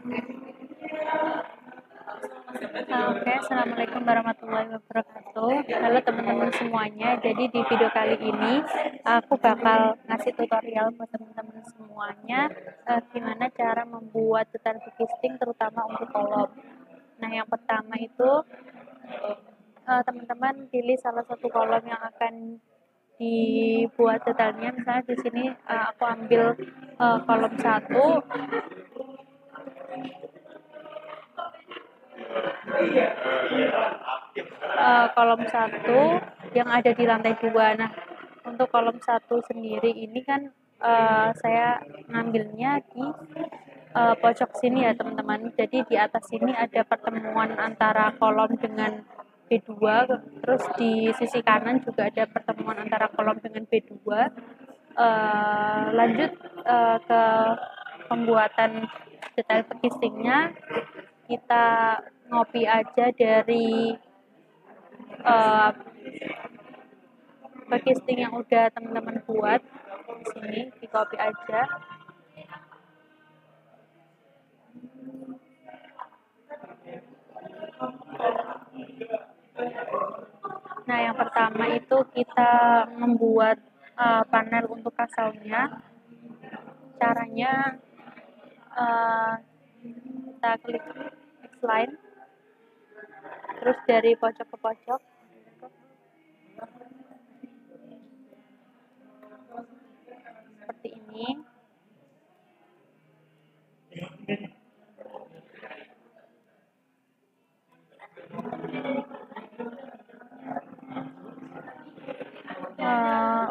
Oke, Assalamualaikum warahmatullahi wabarakatuh. Halo teman-teman semuanya. Jadi di video kali ini aku bakal ngasih tutorial buat teman-teman semuanya gimana cara membuat detail bookisting terutama untuk kolom. Nah, yang pertama itu teman-teman pilih salah satu kolom yang akan dibuat detailnya. Misalnya di sini aku ambil kolom 1. Kolom 1 yang ada di lantai 2. Nah, untuk kolom 1 sendiri ini kan saya ngambilnya di pojok sini ya teman-teman. Jadi di atas sini ada pertemuan antara kolom dengan B2, terus di sisi kanan juga ada pertemuan antara kolom dengan B2. Lanjut ke pembuatan detail bookistingnya, kita ngopi aja dari bookisting yang udah teman-teman buat. Di sini di copy aja. Nah, yang pertama itu kita membuat panel untuk kasaunya. Caranya kita klik X-line, terus dari pojok ke pojok seperti ini.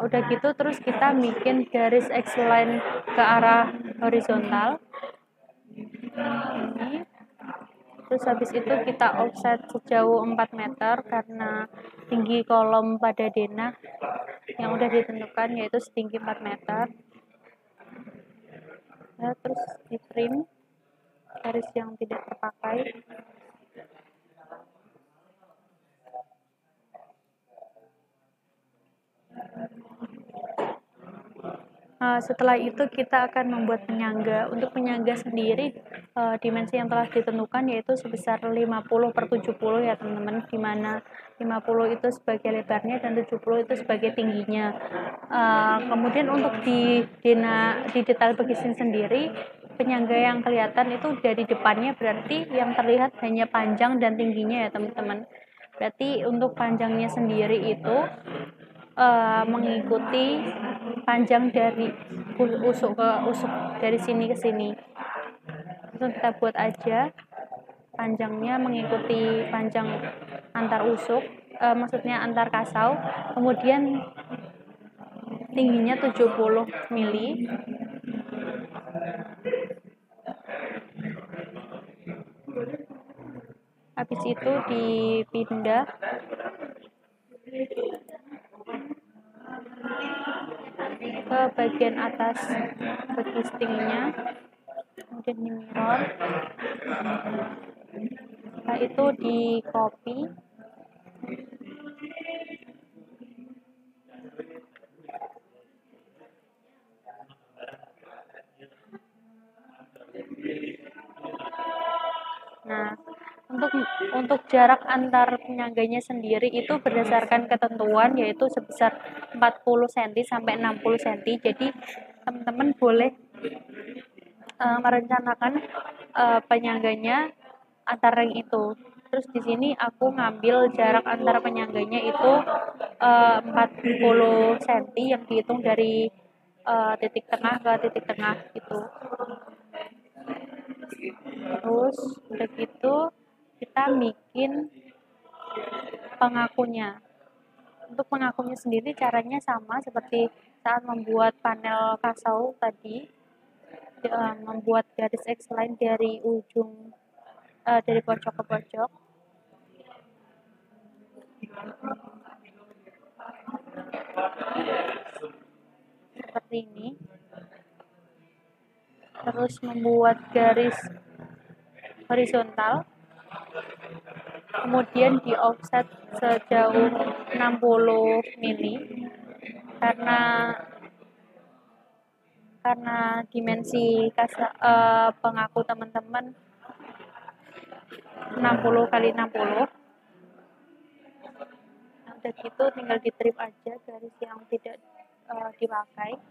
Udah gitu terus kita bikin garis X-line ke arah horizontal ini. Terus habis itu kita offset sejauh 4 meter karena tinggi kolom pada denah yang udah ditentukan yaitu setinggi 4 meter. Nah, terus di trim garis yang tidak terpakai. Setelah itu kita akan membuat penyangga. Untuk penyangga sendiri dimensi yang telah ditentukan yaitu sebesar 50/70 ya teman-teman, di mana 50 itu sebagai lebarnya dan 70 itu sebagai tingginya. Kemudian untuk di detail bookisting sendiri, penyangga yang kelihatan itu dari depannya, berarti yang terlihat hanya panjang dan tingginya ya teman-teman. Berarti untuk panjangnya sendiri itu mengikuti panjang dari usuk ke usuk, dari sini ke sini. Terus kita buat aja panjangnya mengikuti panjang antar usuk, maksudnya antar kasau. Kemudian tingginya 70 mili. Habis itu dipindah ke bagian atas bookistingnya, kemudian di mirror. Setelah itu di copy, nah untuk jarak antar penyangganya sendiri itu berdasarkan ketentuan yaitu sebesar 40 cm sampai 60 cm. Jadi teman-teman boleh merencanakan penyangganya antar ring itu. Terus di sini aku ngambil jarak antar penyangganya itu 40 cm yang dihitung dari titik tengah ke titik tengah gitu. Terus udah gitu kita bikin pengakunya. Untuk pengakunya sendiri caranya sama seperti saat membuat panel kasau tadi, membuat garis X-line dari ujung dari pojok ke pojok. Seperti ini. Terus membuat garis horizontal, kemudian di offset sejauh 60 mili karena karena dimensi pengaku teman-teman 60 kali 60. Nah, udah gitu tinggal di trim aja garis yang tidak dipakai.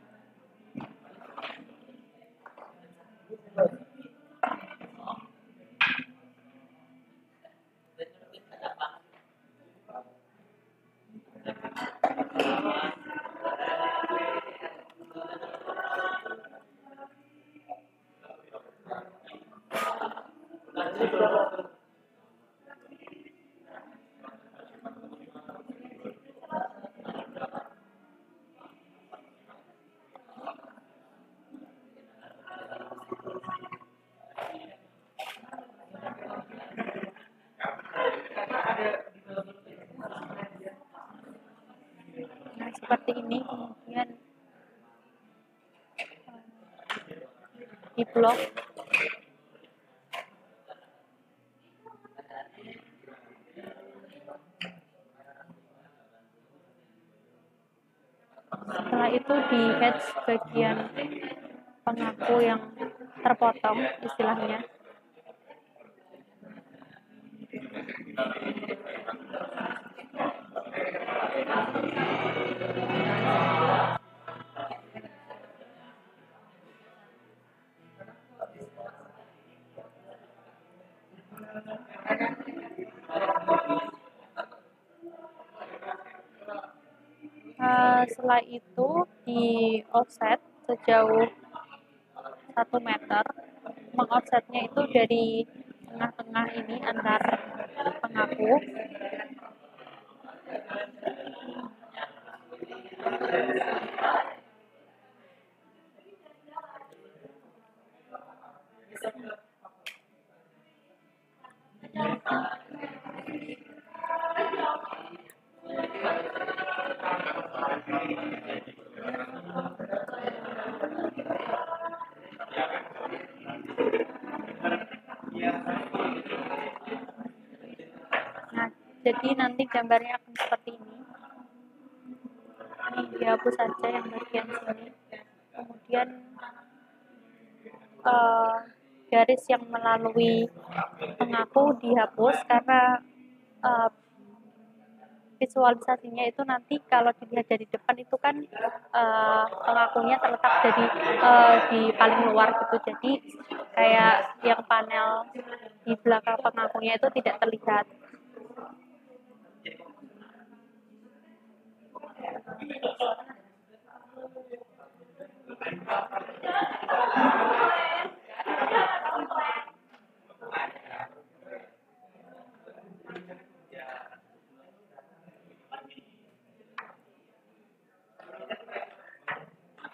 Nah, seperti ini. Kemudian di blok. Setelah itu di hatch bagian pengaku yang terpotong istilahnya. Setelah itu di offset sejauh 1 meter. Mengoffsetnya itu dari tengah-tengah ini antar pengaku. Nah, jadi nanti gambarnya akan seperti ini. Ini dihapus saja yang bagian sini. Kemudian garis yang melalui pengaku dihapus karena visualisasinya itu nanti kalau dilihat dari depan itu kan pengakunya terletak di paling luar gitu, jadi kayak yang panel di belakang pengakunya itu tidak terlihat.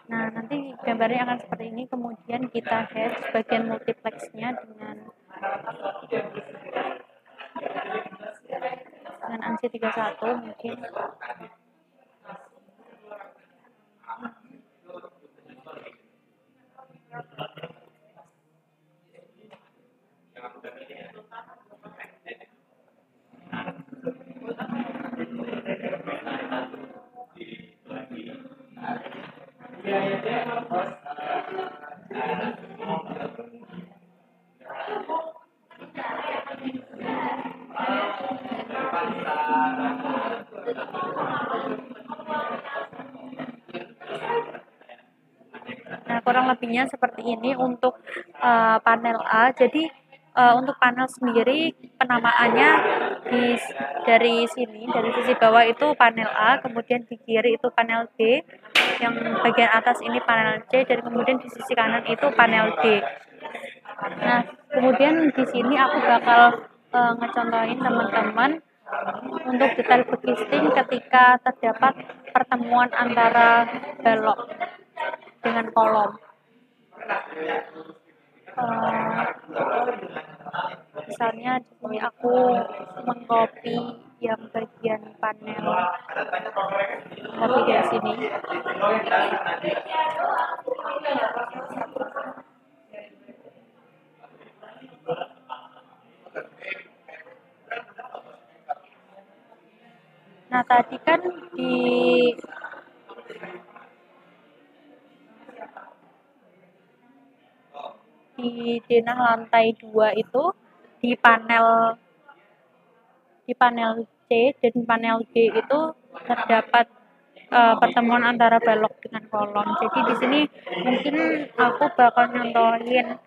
Nah, nanti gambarnya akan seperti ini. Kemudian kita hatch bagian multiplexnya dengan ANSI 31 mungkin. Nah, kurang lebihnya seperti ini untuk panel A. Jadi untuk panel sendiri penamaannya dari sini, dari sisi bawah itu panel A, kemudian di kiri itu panel B, yang bagian atas ini panel C, dan kemudian di sisi kanan itu panel D. Nah, kemudian di sini aku bakal ngecontohin teman-teman untuk detail booklisting ketika terdapat pertemuan antara balok dengan kolom. Misalnya di sini aku mengcopy yang bagian panel, copy dari sini. Nah, tadi kan di denah lantai 2 itu di panel C dan panel D itu terdapat pertemuan antara balok dengan kolom. Jadi di sini mungkin aku bakal nyontohin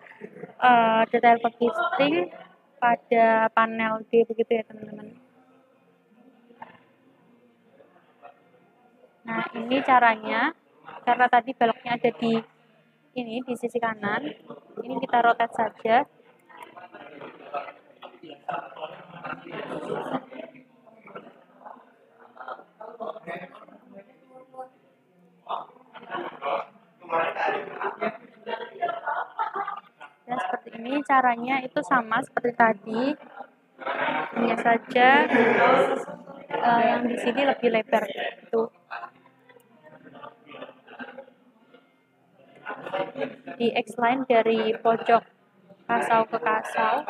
detail pekisting pada panel D begitu ya teman-teman. Nah ini caranya, karena tadi baloknya ada di sisi kanan, ini kita rotate saja. Dan seperti ini caranya itu sama seperti tadi, hanya saja yang di sini lebih lebar itu. Di X-line dari pojok kasau ke kasau.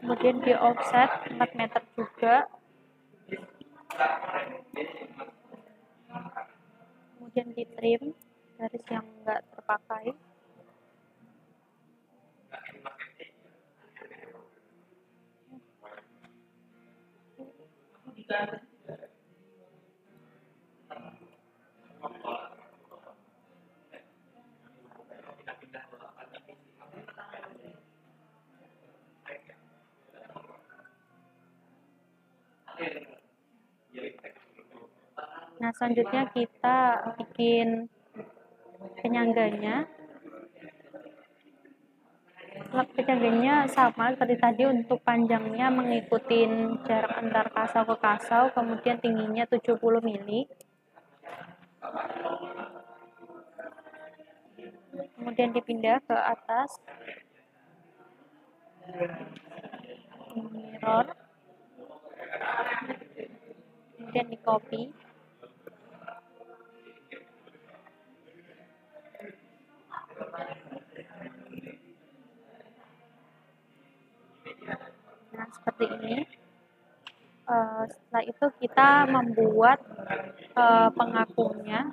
Kemudian di offset 4 meter juga. Kemudian di trim garis yang enggak terpakai. Nah, selanjutnya kita bikin penyangganya. Penyangganya sama seperti tadi, untuk panjangnya mengikuti jarak antar kasau ke kasau, kemudian tingginya 70 mili. Kemudian dipindah ke atas. Mirror. Kemudian di copy. Nah, seperti ini. Setelah itu kita membuat pengapungnya.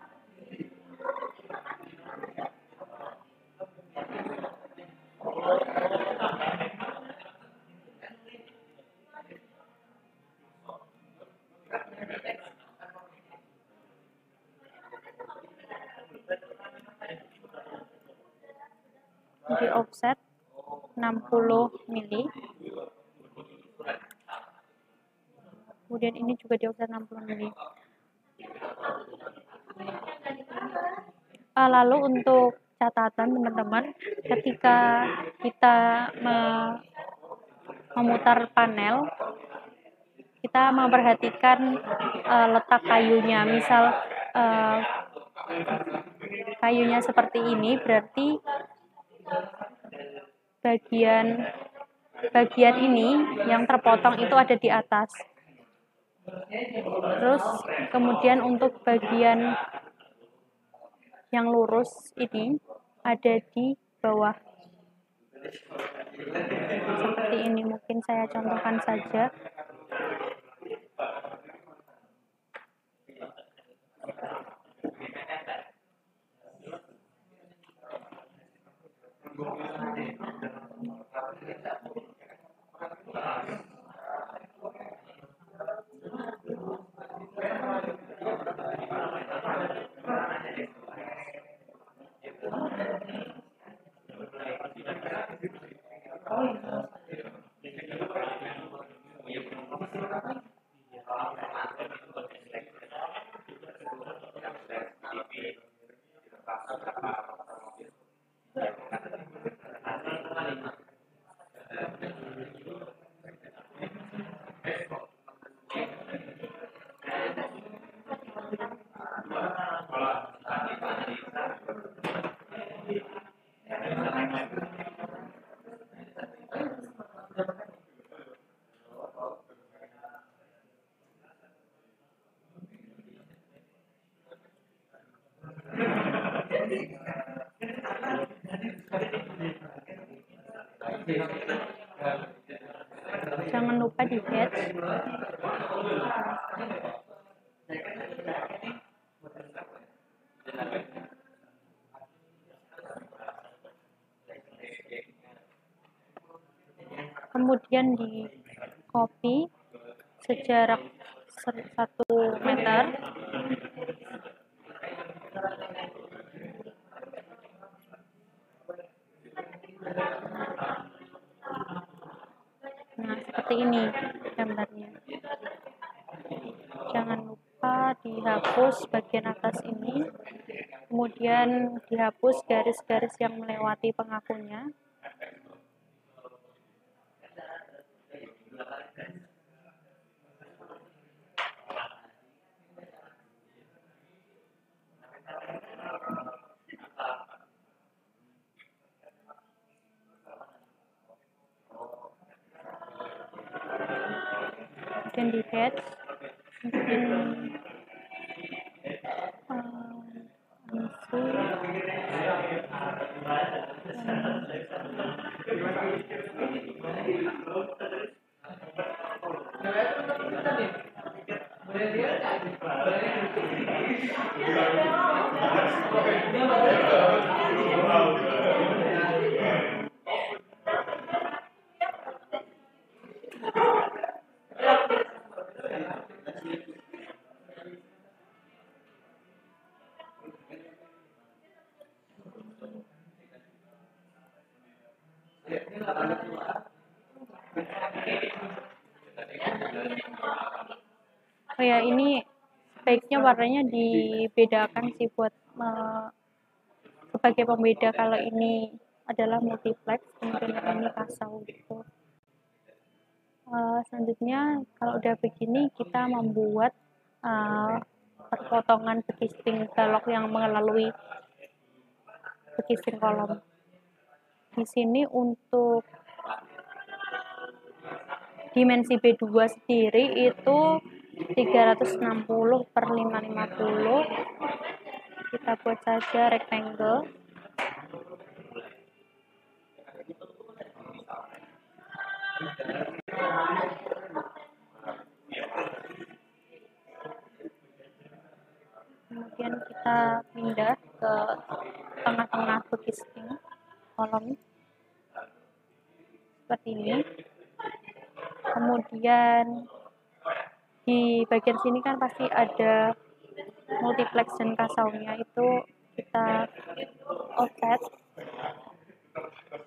Di offset 60 mili. Kemudian ini juga di offset 60 mili. Lalu untuk catatan teman-teman, ketika kita memutar panel, kita memperhatikan letak kayunya. Misal kayunya seperti ini, berarti bagian ini yang terpotong itu ada di atas. Terus kemudian untuk bagian yang lurus ini ada di bawah. Seperti ini, mungkin saya contohkan saja. Jangan lupa di batch. Kemudian di copy sejarak 1 meter. Nah, seperti ini gambarnya. Jangan lupa dihapus bagian atas ini, kemudian dihapus garis-garis yang melewati pengakunya. Kemudian di batch, kemudian oh ya, ini baiknya warnanya dibedakan sih buat sebagai pembeda kalau ini adalah multiplex, kemudian ini kasau gitu. Selanjutnya kalau udah begini kita membuat perpotongan bekisting balok yang melalui bekisting kolom. Di sini untuk dimensi B2 sendiri itu 360 per 550. Kita buat saja rectangle. Kemudian kita pindah ke tengah-tengah bekisting kolom seperti ini. Kemudian di bagian sini kan pasti ada multiplex dan kasaunya, itu kita offset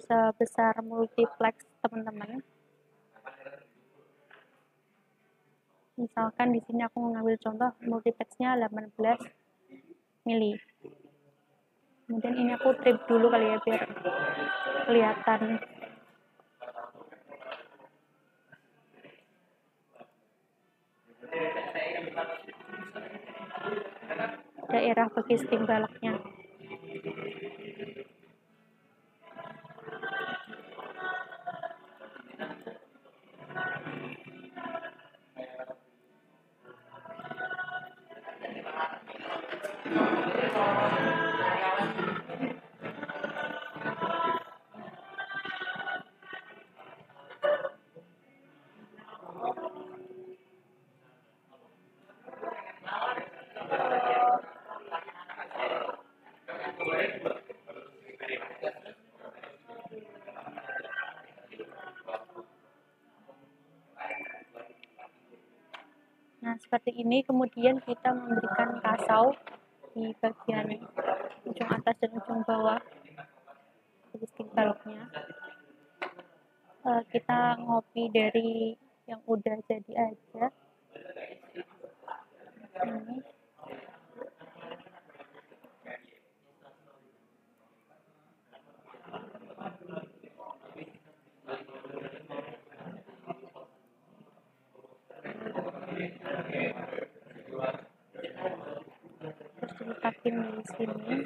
sebesar multiplex teman-teman. Misalkan di sini aku mengambil contoh multiplexnya 18 mili. Kemudian ini aku trim dulu kali ya biar kelihatan. Daerah bekisting baloknya. Nah, seperti ini. Kemudian kita memberikan kasau di bagian ujung atas dan ujung bawah bekisting baloknya. Kita ngopi dari yang udah jadi aja. Ini. Terus diletakin di sini.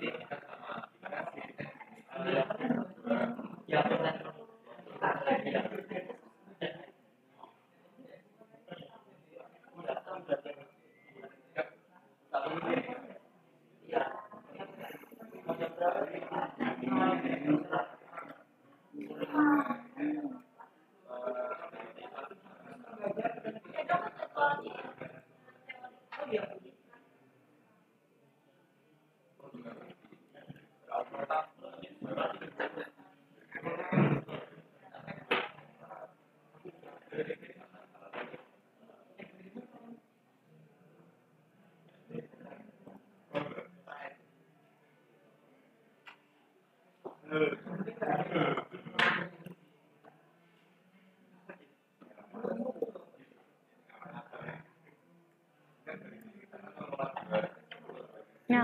Nah,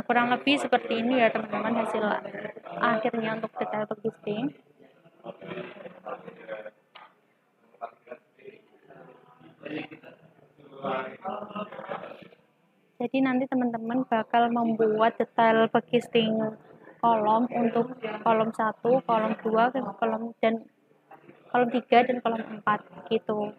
kurang lebih seperti ini ya teman-teman hasil akhirnya untuk detail pekisting. Jadi nanti teman-teman bakal membuat detail pekisting kolom untuk kolom 1, kolom 2, kolom 3 dan kolom 4 gitu.